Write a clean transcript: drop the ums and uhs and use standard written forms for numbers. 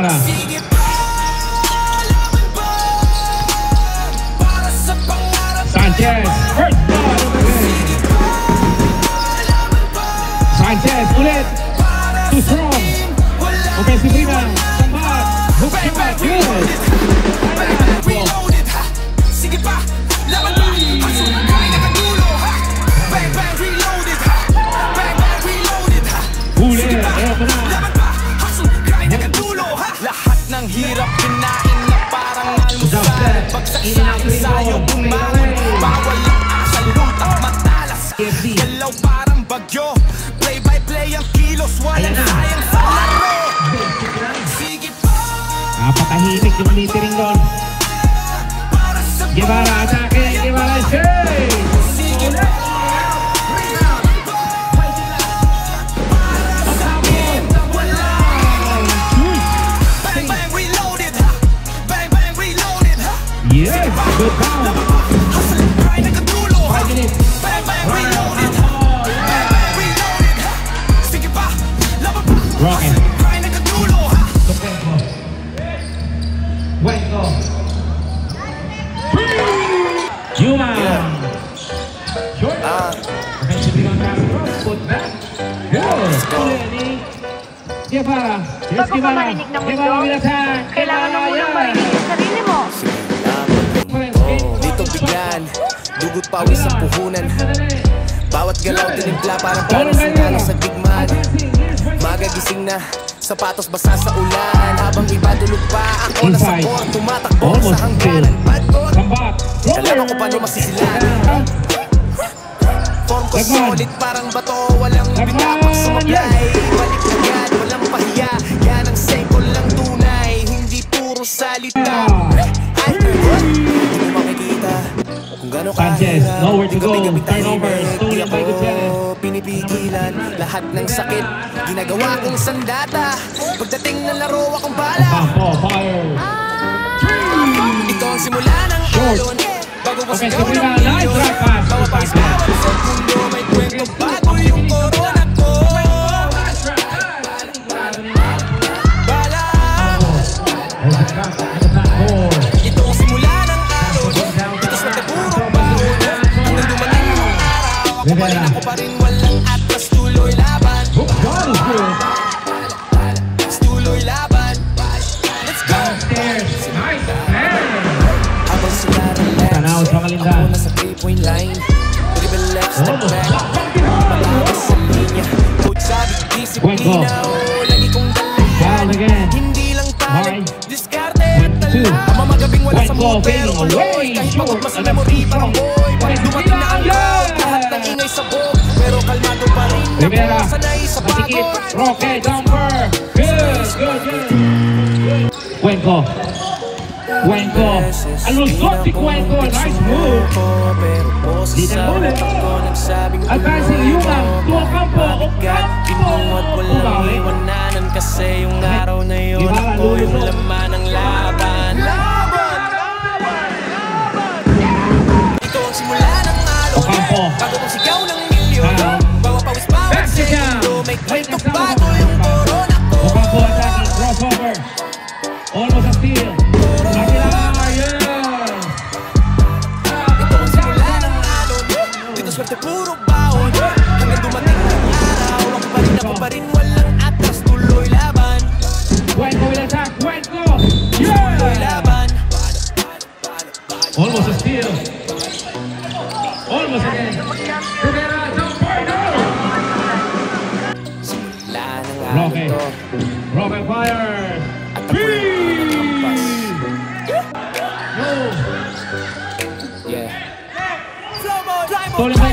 Guevara. Sanchez, first ball. Sanchez ulit. Too strong. Offensive rebound. Samad. Hook shot. Good. Sige pa. Laban pa. Pasok. Kaya nakadulo. Bang bang reloaded. Bang bang reloaded. Huli. Eto na. Laban pa. Pasok. Kaya nakadulo. Lahat ng hirap kinain na parang almusal. Bagsak sa ensayo bumangon. Bawal ang asal. Lutak matalas. Galaw parang bagyo. Play by play ang kilos. Walang sayang sa laro. Sige pa. Napakahimik yung metering doon. Guevara, atake. Guevara, shake. Sige pa. Bang bang reloaded. Bang bang reloaded. Yes, good bounce. Hustle, grind nakadulo. 5 minutes. Bang bang reloaded. Bang bang reloaded. Sige pa. Laban pa. Rocket. Grind nakadulo. Wenko. Yuma. Short. Offensive rebound pass across. Put back. Good. Uli. Guevara. Here's Bago ka Guevara. marinig ng mundo, Guevara will attack. kailangan mo munang marinig ang sarili mo. Dito bigyan, dugot pawis sa puhunan. Bawat galaw tinimpla parang sandalo sa digmaan. Magagising na, sapatos basa sa ulan. Habang iba tulog pa, ako nasa court, tumatakbo sa hangganan. Bad boy, kailangan ko pa no masisilan. Form ko solid parang bato, walang bitapak sumablay. Balik agad, walang pahiya, yan ang sengkol lang tunay. Hindi puro salita. Ay, hindi mo makikita kung gano'n Sanchez, kahirap. nowhere to go. Gabi-gabi Turnover, tahimik, stolen di by ako Gutierrez. pinipigilan. Lahat ng sakit, ginagawa kong sandata. Pagdating ng laro, akong bala. Campo, fire. Ito ang simula ng alon. Bago ko Okay, sigaw ng Sabrina, nice milyon. drive pass. Bawat bawat sa mundo, may kwento bago yung corona ko. Bala. Ito ang simula ng alon. Ito sa puro baon. Hanggang dumating yung araw, ako pa rin, ako pa rin, walang atras, tuloy laban. Tuloy laban. Let's go. Habang sila Tanaw relax, sa Kalinda. ako nasa 3-point line. Dribble left, step back. Malakas sa linya. Coach sabi, disiplina. Lagi kong Foul dalayan. again. Hindi lang talent, Alright. diskarte at Two. tala. Ang mamagabing wala sa Wenko, mood, pero fading kuloy. away. Kahit pagod Short. mas memory parang boy. Pag dumating na ang load, lahat ng ingay sa bog. Pero kalmado pa rin ako, Rivera, sanay sa matikip. pagod. Roque, jumper. Good, good, good. Wenko. Wenko. Ang lusot si Wenko. Nice move. Dito ang ulit. Advancing Yuma. Tuwa kampo. Pinuot walang iwananan kasi yung araw na yun ako yung laman ng laban. Ito ang simula ng alon. Ocampo. Bago kong sigaw ng milyon. Bawa pawis bawat segundo. May kwento bago yung corona ko. Ocampo attacking. Crossover. Almost a steal. Aguilar. Yes. Ito ang simula ng alon. Dito swerte puro baon. Hanggang dumating ng araw, ako pa rin, walang atras, tuloy laban. Wenko will attack. Wenko. Tuloy Yeah. laban. Almost a steal. Almost again. Rivera, jumper. No. Simula ng Roque. alon to. Roque fires. At ako yung kampas. No. Yeah. Stolen by